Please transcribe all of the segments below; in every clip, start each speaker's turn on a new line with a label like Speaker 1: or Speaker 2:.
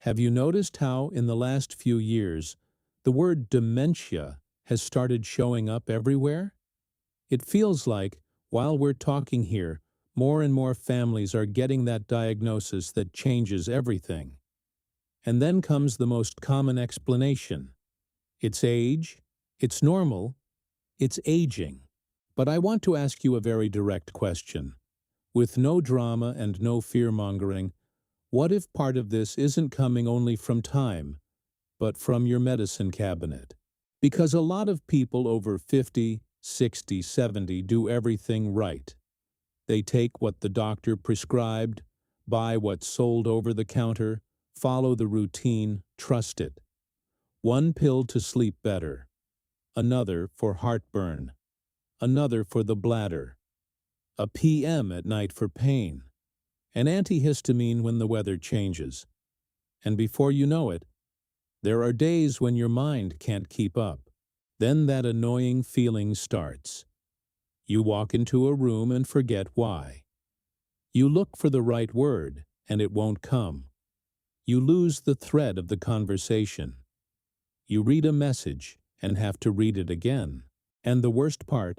Speaker 1: Have you noticed how, in the last few years, the word dementia has started showing up everywhere? It feels like, while we're talking here, more and more families are getting that diagnosis that changes everything. And then comes the most common explanation. It's age, it's normal, it's aging. But I want to ask you a very direct question. With no drama and no fear-mongering, what if part of this isn't coming only from time, but from your medicine cabinet? Because a lot of people over 50, 60, 70 do everything right. They take what the doctor prescribed, buy what's sold over the counter, follow the routine, trust it. One pill to sleep better, another for heartburn, another for the bladder, a PM at night for pain, an antihistamine when the weather changes. And before you know it, there are days when your mind can't keep up. Then that annoying feeling starts. You walk into a room and forget why. You look for the right word, and it won't come. You lose the thread of the conversation. You read a message and have to read it again. And the worst part,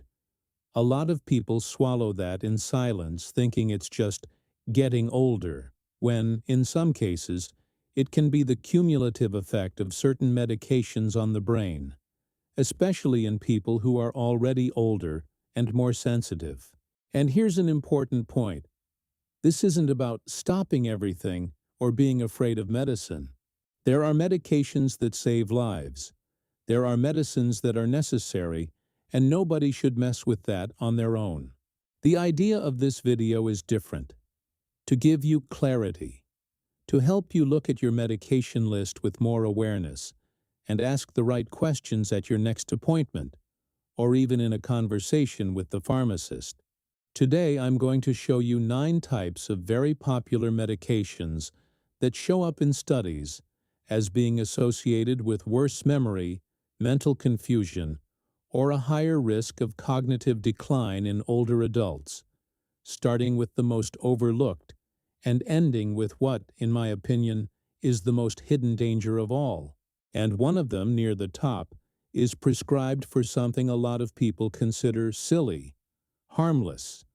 Speaker 1: a lot of people swallow that in silence, thinking it's just getting older, when, in some cases, it can be the cumulative effect of certain medications on the brain, especially in people who are already older and more sensitive. And here's an important point. This isn't about stopping everything or being afraid of medicine. There are medications that save lives. There are medicines that are necessary, and nobody should mess with that on their own. The idea of this video is different. To give you clarity, to help you look at your medication list with more awareness, and ask the right questions at your next appointment, or even in a conversation with the pharmacist. Today I'm going to show you 9 types of very popular medications that show up in studies as being associated with worse memory, mental confusion, or a higher risk of cognitive decline in older adults, starting with the most overlooked and ending with what, in my opinion, is the most hidden danger of all. And one of them, near the top, is prescribed for something a lot of people consider silly, harmless,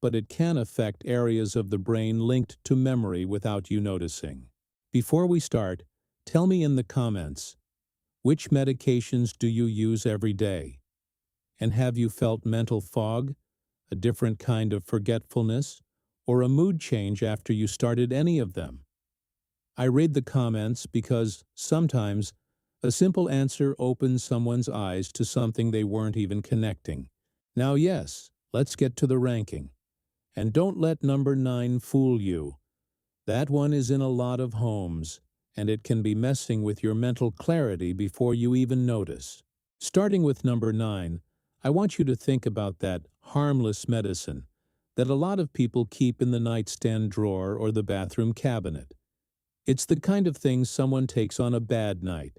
Speaker 1: but it can affect areas of the brain linked to memory without you noticing. Before we start, tell me in the comments, which medications do you use every day? And have you felt mental fog, a different kind of forgetfulness, or a mood change after you started any of them? I read the comments because, sometimes, a simple answer opens someone's eyes to something they weren't even connecting. Now yes, let's get to the ranking. And don't let number 9 fool you. That one is in a lot of homes, and it can be messing with your mental clarity before you even notice. Starting with number 9, I want you to think about that harmless medicine that a lot of people keep in the nightstand drawer or the bathroom cabinet. It's the kind of thing someone takes on a bad night,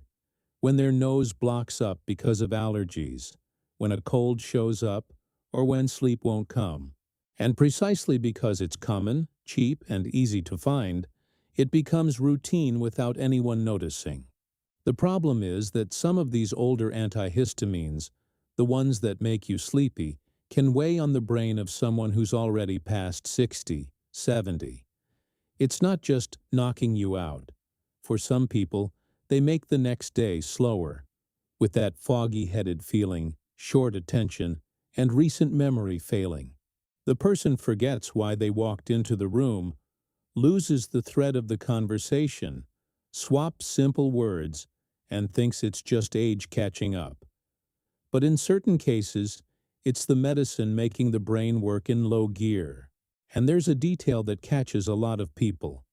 Speaker 1: when their nose blocks up because of allergies, when a cold shows up, or when sleep won't come. And precisely because it's common, cheap, and easy to find, it becomes routine without anyone noticing. The problem is that some of these older antihistamines, the ones that make you sleepy, can weigh on the brain of someone who's already past 60, 70. It's not just knocking you out. For some people, they make the next day slower, with that foggy-headed feeling, short attention, and recent memory failing. The person forgets why they walked into the room, loses the thread of the conversation, swaps simple words, and thinks it's just age catching up. But in certain cases, it's the medicine making the brain work in low gear. And there's a detail that catches a lot of people.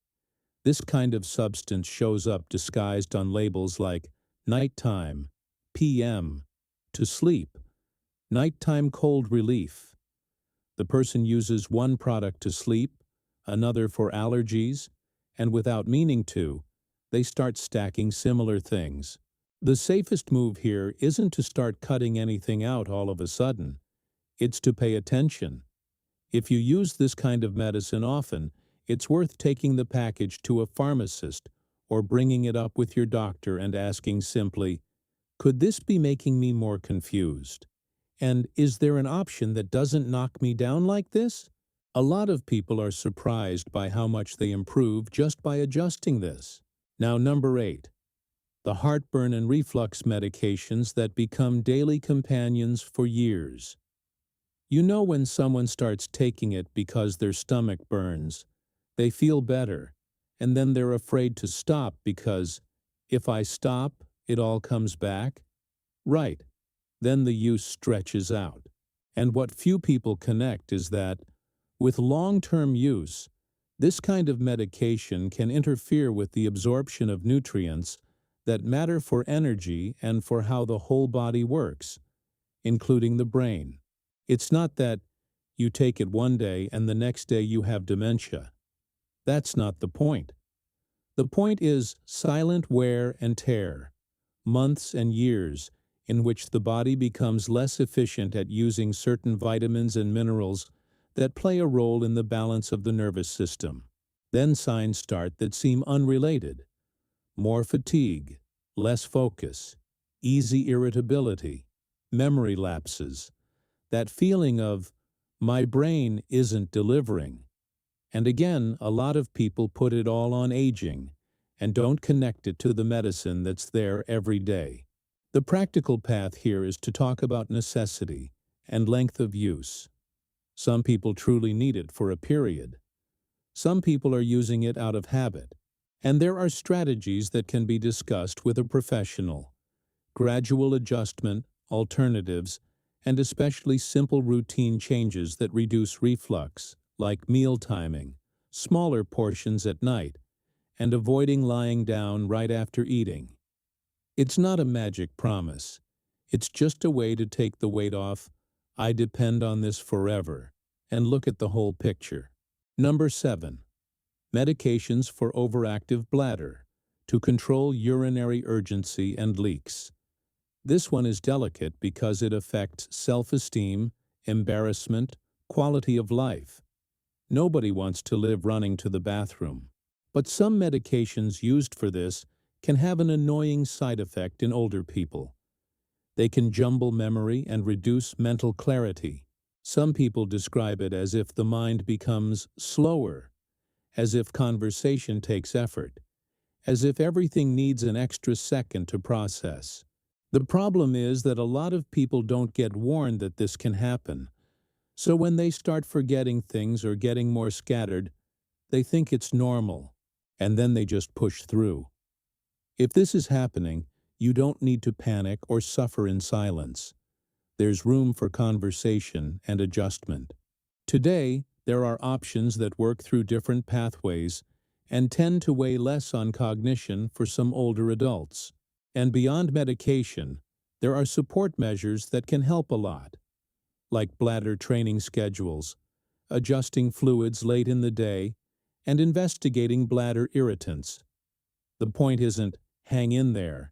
Speaker 1: This kind of substance shows up disguised on labels like nighttime, PM, to sleep, nighttime cold relief. The person uses one product to sleep, another for allergies, and without meaning to, they start stacking similar things. The safest move here isn't to start cutting anything out all of a sudden. It's to pay attention. If you use this kind of medicine often, it's worth taking the package to a pharmacist or bringing it up with your doctor and asking simply, "Could this be making me more confused? And is there an option that doesn't knock me down like this?" A lot of people are surprised by how much they improve just by adjusting this. Now, number 8. The heartburn and reflux medications that become daily companions for years. You know when someone starts taking it because their stomach burns, they feel better, and then they're afraid to stop because, if I stop, it all comes back? Right. Then the use stretches out. And what few people connect is that, with long-term use, this kind of medication can interfere with the absorption of nutrients that matter for energy and for how the whole body works, including the brain. It's not that you take it one day and the next day you have dementia. That's not the point. The point is silent wear and tear, months and years in which the body becomes less efficient at using certain vitamins and minerals that play a role in the balance of the nervous system. Then signs start that seem unrelated. More fatigue, less focus, easy irritability, memory lapses, that feeling of, my brain isn't delivering. And again, a lot of people put it all on aging and don't connect it to the medicine that's there every day. The practical path here is to talk about necessity and length of use. Some people truly need it for a period. Some people are using it out of habit. And there are strategies that can be discussed with a professional. Gradual adjustment, alternatives, and especially simple routine changes that reduce reflux, like meal timing, smaller portions at night, and avoiding lying down right after eating. It's not a magic promise. It's just a way to take the weight off, "I depend on this forever," and look at the whole picture. Number 7. Medications for overactive bladder to control urinary urgency and leaks. This one is delicate because it affects self-esteem, embarrassment, quality of life. Nobody wants to live running to the bathroom. But some medications used for this can have an annoying side effect in older people. They can jumble memory and reduce mental clarity. Some people describe it as if the mind becomes slower, as if conversation takes effort, as if everything needs an extra second to process. The problem is that a lot of people don't get warned that this can happen. So when they start forgetting things or getting more scattered, they think it's normal, and then they just push through. If this is happening, you don't need to panic or suffer in silence. There's room for conversation and adjustment. Today, there are options that work through different pathways and tend to weigh less on cognition for some older adults. And beyond medication, there are support measures that can help a lot, like bladder training schedules, adjusting fluids late in the day, and investigating bladder irritants. The point isn't, hang in there.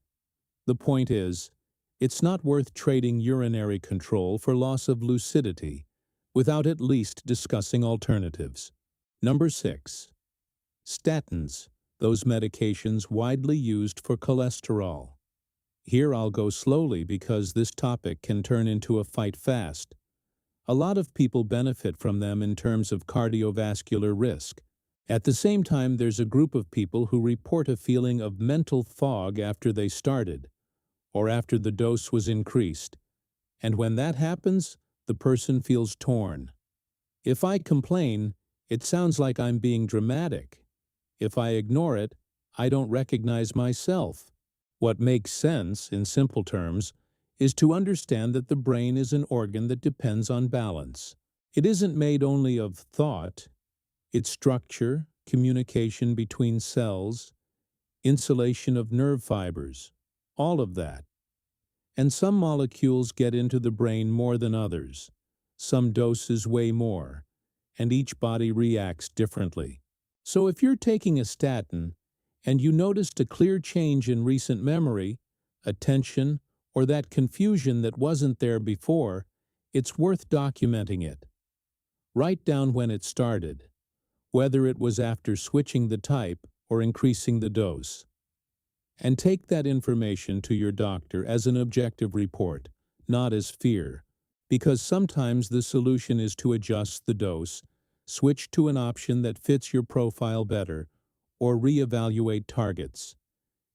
Speaker 1: The point is, it's not worth trading urinary control for loss of lucidity without at least discussing alternatives. Number 6. Statins, those medications widely used for cholesterol. Here I'll go slowly because this topic can turn into a fight fast. A lot of people benefit from them in terms of cardiovascular risk. At the same time, there's a group of people who report a feeling of mental fog after they started, or after the dose was increased. And when that happens, the person feels torn. If I complain, it sounds like I'm being dramatic. If I ignore it, I don't recognize myself. What makes sense, in simple terms, is to understand that the brain is an organ that depends on balance. It isn't made only of thought. Its structure, communication between cells, insulation of nerve fibers, all of that. And some molecules get into the brain more than others. Some doses weigh more, and each body reacts differently. So if you're taking a statin, and you noticed a clear change in recent memory, attention, or that confusion that wasn't there before, it's worth documenting it. Write down when it started, whether it was after switching the type or increasing the dose. And take that information to your doctor as an objective report, not as fear, because sometimes the solution is to adjust the dose, switch to an option that fits your profile better, or reevaluate targets.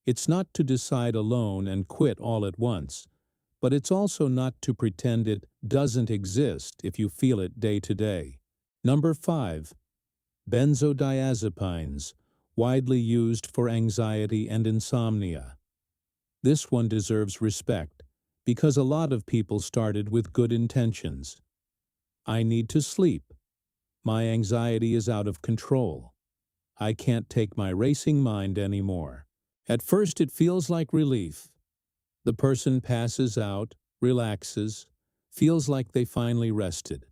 Speaker 1: It's not to decide alone and quit all at once, but it's also not to pretend it doesn't exist if you feel it day to day. Number 5. Benzodiazepines, widely used for anxiety and insomnia. This one deserves respect, because a lot of people started with good intentions. I need to sleep. My anxiety is out of control. I can't take my racing mind anymore. At first it feels like relief. The person passes out, relaxes, feels like they finally rested.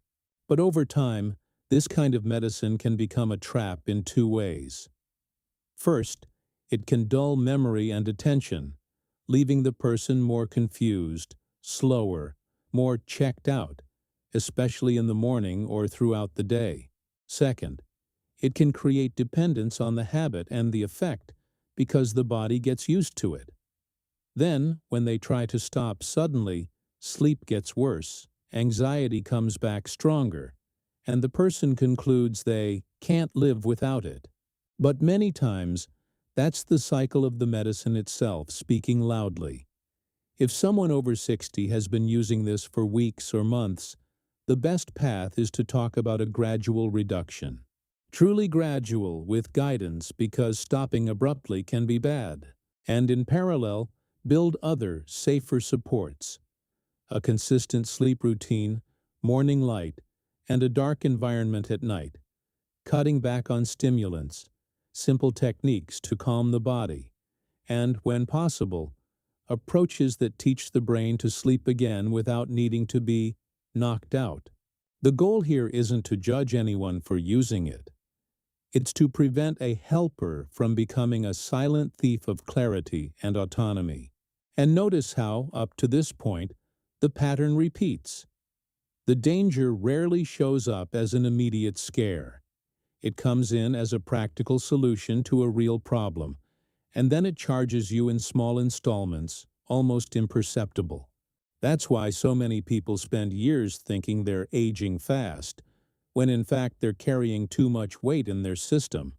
Speaker 1: But over time, this kind of medicine can become a trap in two ways. First, it can dull memory and attention, leaving the person more confused, slower, more checked out, especially in the morning or throughout the day. Second, it can create dependence on the habit and the effect because the body gets used to it. Then, when they try to stop suddenly, sleep gets worse, anxiety comes back stronger, and the person concludes they can't live without it. But many times, that's the cycle of the medicine itself speaking loudly. If someone over 60 has been using this for weeks or months, the best path is to talk about a gradual reduction. Truly gradual with guidance, because stopping abruptly can be bad. And in parallel, build other, safer supports. A consistent sleep routine, morning light, and a dark environment at night. Cutting back on stimulants, simple techniques to calm the body, and, when possible, approaches that teach the brain to sleep again without needing to be knocked out. The goal here isn't to judge anyone for using it. It's to prevent a helper from becoming a silent thief of clarity and autonomy. And notice how, up to this point, the pattern repeats. The danger rarely shows up as an immediate scare. It comes in as a practical solution to a real problem, and then it charges you in small installments, almost imperceptible. That's why so many people spend years thinking they're aging fast, when in fact they're carrying too much weight in their system.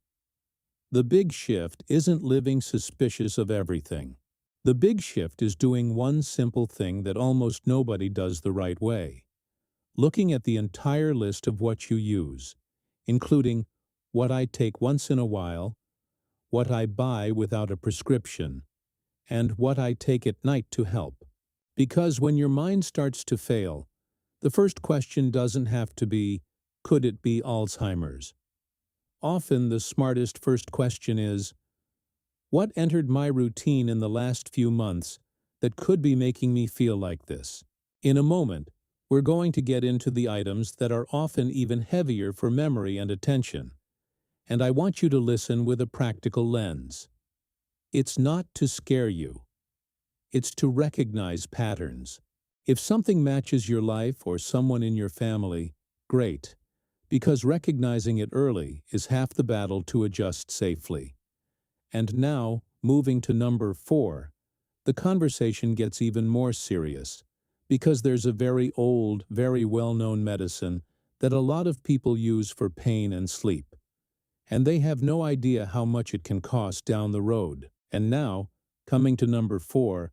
Speaker 1: The big shift isn't living suspicious of everything. The big shift is doing one simple thing that almost nobody does the right way. Looking at the entire list of what you use, including what I take once in a while, what I buy without a prescription, and what I take at night to help. Because when your mind starts to fail, the first question doesn't have to be, could it be Alzheimer's? Often the smartest first question is, what entered my routine in the last few months that could be making me feel like this? In a moment, we're going to get into the items that are often even heavier for memory and attention. And I want you to listen with a practical lens. It's not to scare you. It's to recognize patterns. If something matches your life or someone in your family, great, because recognizing it early is half the battle to adjust safely. And now, moving to number 4, the conversation gets even more serious, because there's a very old, very well-known medicine that a lot of people use for pain and sleep. And they have no idea how much it can cost down the road. And now, coming to number 4,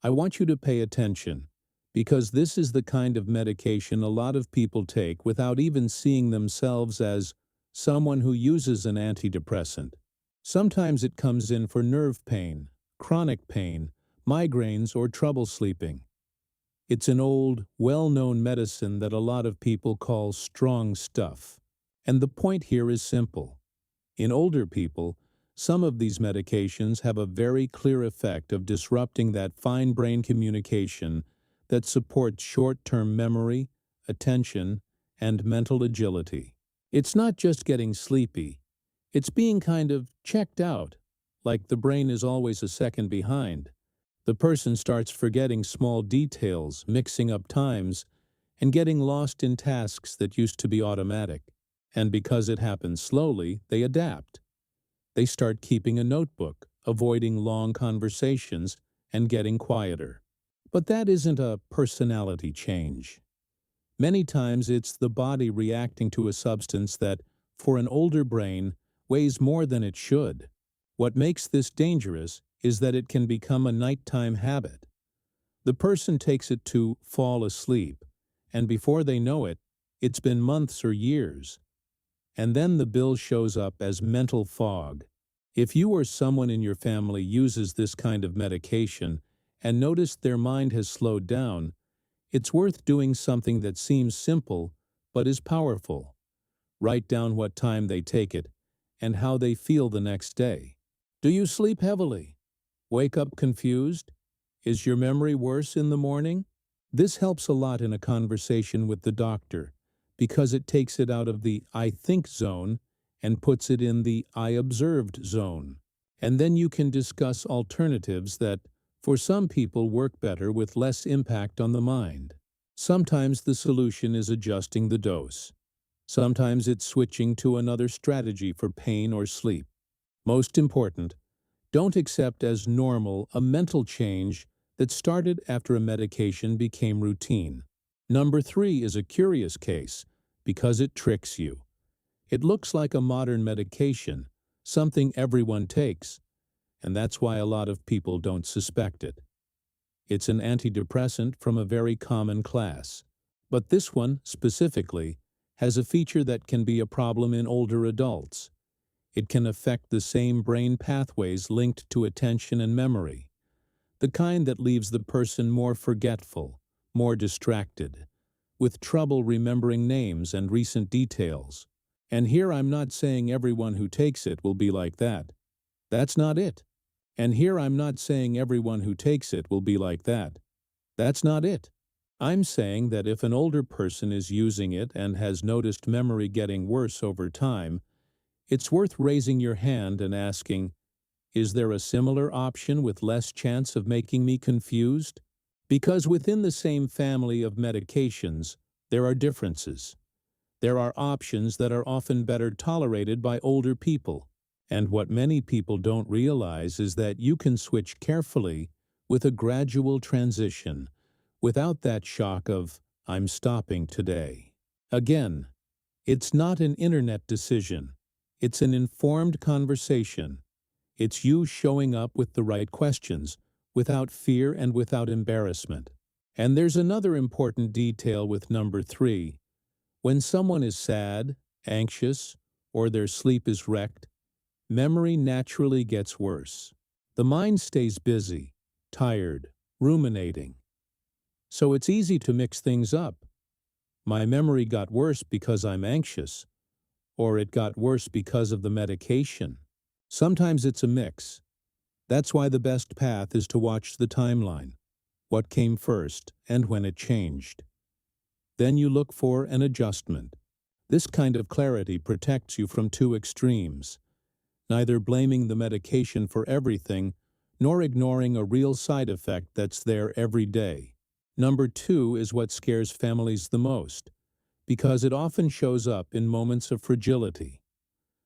Speaker 1: I want you to pay attention, because this is the kind of medication a lot of people take without even seeing themselves as someone who uses an antidepressant. Sometimes it comes in for nerve pain, chronic pain, migraines, or trouble sleeping. It's an old, well-known medicine that a lot of people call strong stuff. And the point here is simple. In older people, some of these medications have a very clear effect of disrupting that fine brain communication that supports short-term memory, attention, and mental agility. It's not just getting sleepy. It's being kind of checked out, like the brain is always a second behind. The person starts forgetting small details, mixing up times, and getting lost in tasks that used to be automatic. And because it happens slowly, they adapt. They start keeping a notebook, avoiding long conversations, and getting quieter. But that isn't a personality change. Many times it's the body reacting to a substance that, for an older brain, weighs more than it should. What makes this dangerous is that it can become a nighttime habit. The person takes it to fall asleep, and before they know it, it's been months or years. And then the bill shows up as mental fog. If you or someone in your family uses this kind of medication and notice their mind has slowed down, it's worth doing something that seems simple but is powerful. Write down what time they take it and how they feel the next day. Do you sleep heavily? Wake up confused? Is your memory worse in the morning? This helps a lot in a conversation with the doctor because it takes it out of the "I think" zone and puts it in the "I observed" zone. And then you can discuss alternatives that, for some people, work better with less impact on the mind. Sometimes the solution is adjusting the dose. Sometimes it's switching to another strategy for pain or sleep. Most important, don't accept as normal a mental change that started after a medication became routine. Number 3 is a curious case because it tricks you. It looks like a modern medication, something everyone takes, and that's why a lot of people don't suspect it. It's an antidepressant from a very common class. But this one, specifically, has a feature that can be a problem in older adults. It can affect the same brain pathways linked to attention and memory, the kind that leaves the person more forgetful, more distracted, with trouble remembering names and recent details. And here I'm not saying everyone who takes it will be like that. That's not it. And here I'm not saying everyone who takes it will be like that. That's not it. I'm saying that if an older person is using it and has noticed memory getting worse over time, it's worth raising your hand and asking, is there a similar option with less chance of making me confused? Because within the same family of medications, there are differences. There are options that are often better tolerated by older people. And what many people don't realize is that you can switch carefully with a gradual transition, without that shock of, "I'm stopping today." Again, it's not an internet decision. It's an informed conversation. It's you showing up with the right questions, without fear and without embarrassment. And there's another important detail with number 3. When someone is sad, anxious, or their sleep is wrecked, memory naturally gets worse. The mind stays busy, tired, ruminating. So it's easy to mix things up. My memory got worse because I'm anxious, or it got worse because of the medication. Sometimes it's a mix. That's why the best path is to watch the timeline, what came first and when it changed. Then you look for an adjustment. This kind of clarity protects you from two extremes, neither blaming the medication for everything nor ignoring a real side effect that's there every day. Number 2 is what scares families the most, because it often shows up in moments of fragility.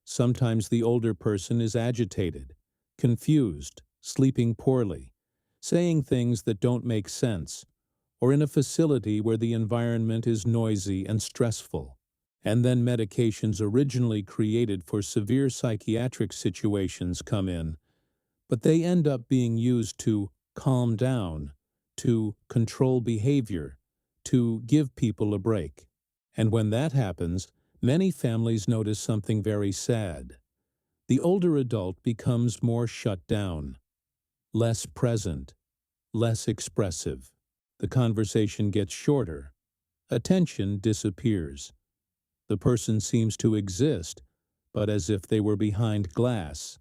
Speaker 1: Sometimes the older person is agitated, confused, sleeping poorly, saying things that don't make sense, or in a facility where the environment is noisy and stressful. And then medications originally created for severe psychiatric situations come in, but they end up being used to calm down, to control behavior, to give people a break. And when that happens, many families notice something very sad. The older adult becomes more shut down, less present, less expressive. The conversation gets shorter. Attention disappears. The person seems to exist, but as if they were behind glass.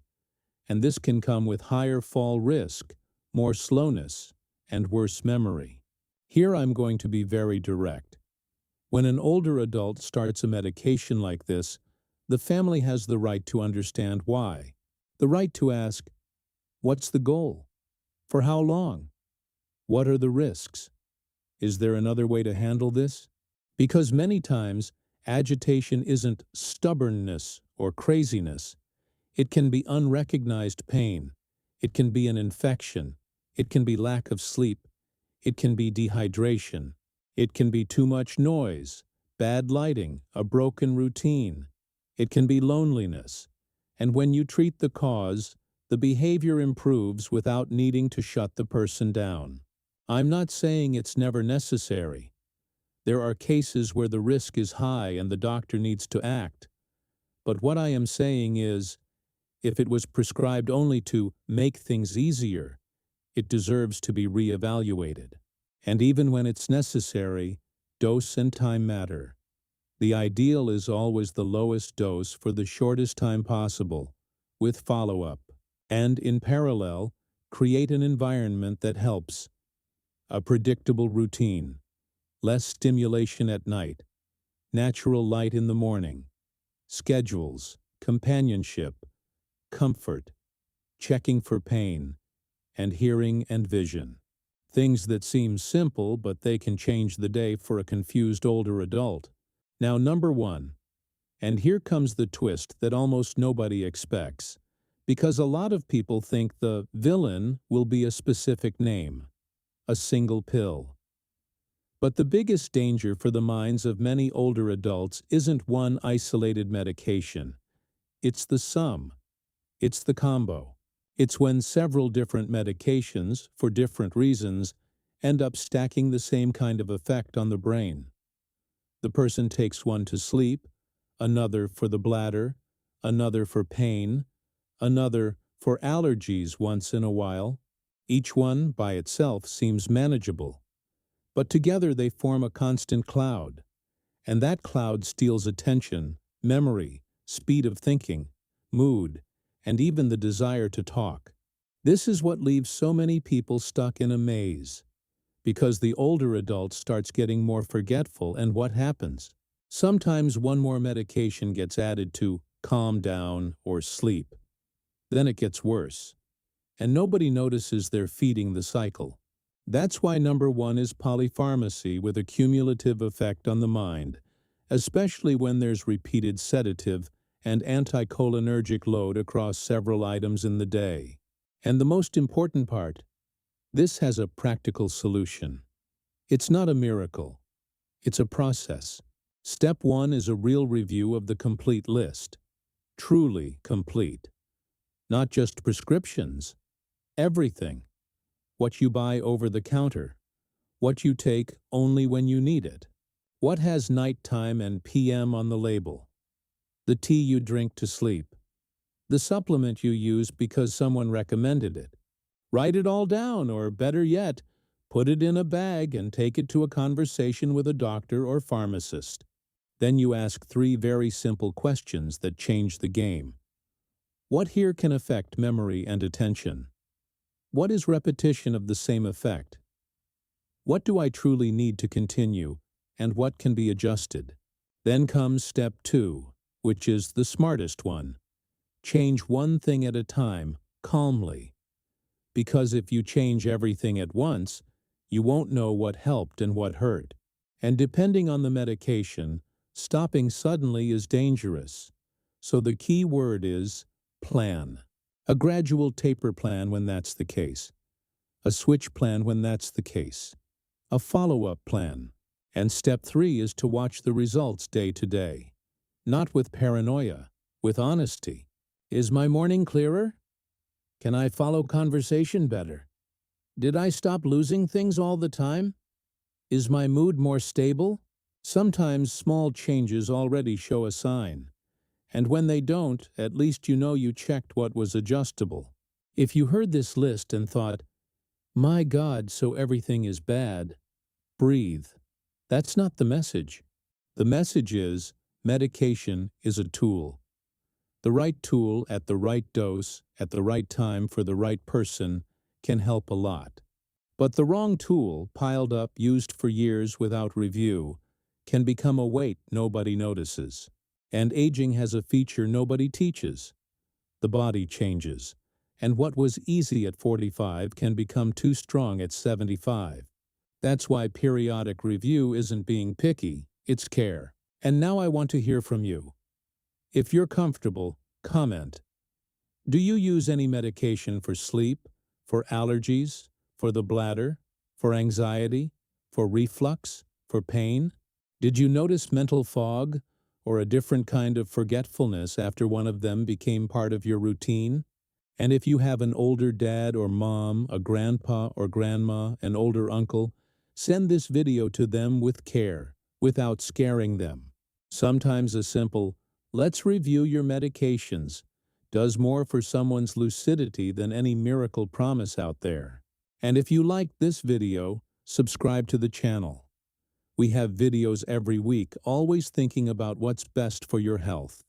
Speaker 1: And this can come with higher fall risk, more slowness, and worse memory. Here I'm going to be very direct. When an older adult starts a medication like this, the family has the right to understand why. The right to ask, what's the goal? For how long? What are the risks? Is there another way to handle this? Because many times, agitation isn't stubbornness or craziness. It can be unrecognized pain. It can be an infection. It can be lack of sleep. It can be dehydration. It can be too much noise, bad lighting, a broken routine. It can be loneliness. And when you treat the cause, the behavior improves without needing to shut the person down. I'm not saying it's never necessary. There are cases where the risk is high and the doctor needs to act. But what I am saying is, if it was prescribed only to make things easier, it deserves to be reevaluated. And even when it's necessary, dose and time matter. The ideal is always the lowest dose for the shortest time possible, with follow-up. And in parallel, create an environment that helps. A predictable routine, less stimulation at night, natural light in the morning, schedules, companionship, comfort, checking for pain, and hearing and vision. Things that seem simple, but they can change the day for a confused older adult. Now, number 1. And here comes the twist that almost nobody expects, because a lot of people think the villain will be a specific name, a single pill. But the biggest danger for the minds of many older adults isn't one isolated medication. It's the sum. It's the combo. It's when several different medications, for different reasons, end up stacking the same kind of effect on the brain. The person takes one to sleep, another for the bladder, another for pain, another for allergies once in a while. Each one by itself seems manageable, but together they form a constant cloud, and that cloud steals attention, memory, speed of thinking, mood, and even the desire to talk. This is what leaves so many people stuck in a maze, because the older adult starts getting more forgetful, and what happens? Sometimes one more medication gets added to calm down or sleep. Then it gets worse, and nobody notices they're feeding the cycle. That's why number 1 is polypharmacy with a cumulative effect on the mind, especially when there's repeated sedative and anticholinergic load across several items in the day. And the most important part, this has a practical solution. It's not a miracle. It's a process. Step 1 is a real review of the complete list. Truly complete. Not just prescriptions. Everything. What you buy over the counter. What you take only when you need it. What has nighttime and PM on the label. The tea you drink to sleep. The supplement you use because someone recommended it. Write it all down, or better yet, put it in a bag and take it to a conversation with a doctor or pharmacist. Then you ask 3 very simple questions that change the game. What here can affect memory and attention? What is repetition of the same effect? What do I truly need to continue, and what can be adjusted? Then comes step 2, which is the smartest one. Change one thing at a time, calmly. Because if you change everything at once, you won't know what helped and what hurt. And depending on the medication, stopping suddenly is dangerous. So the key word is plan. A gradual taper plan when that's the case. A switch plan when that's the case. A follow-up plan. And step 3 is to watch the results day to day. Not with paranoia, with honesty. Is my morning clearer? Can I follow conversation better? Did I stop losing things all the time? Is my mood more stable? Sometimes small changes already show a sign. And when they don't, at least you know you checked what was adjustable. If you heard this list and thought, "My God, so everything is bad," breathe. That's not the message. The message is, medication is a tool. The right tool at the right dose, at the right time for the right person, can help a lot. But the wrong tool, piled up, used for years without review, can become a weight nobody notices. And aging has a feature nobody teaches. The body changes, and what was easy at 45 can become too strong at 75. That's why periodic review isn't being picky, it's care. And now I want to hear from you. If you're comfortable, comment. Do you use any medication for sleep, for allergies, for the bladder, for anxiety, for reflux, for pain? Did you notice mental fog or a different kind of forgetfulness after one of them became part of your routine? And if you have an older dad or mom, a grandpa or grandma, an older uncle, send this video to them with care, without scaring them. Sometimes a simple, "Let's review your medications," does more for someone's lucidity than any miracle promise out there. And if you liked this video, subscribe to the channel. We have videos every week, always thinking about what's best for your health.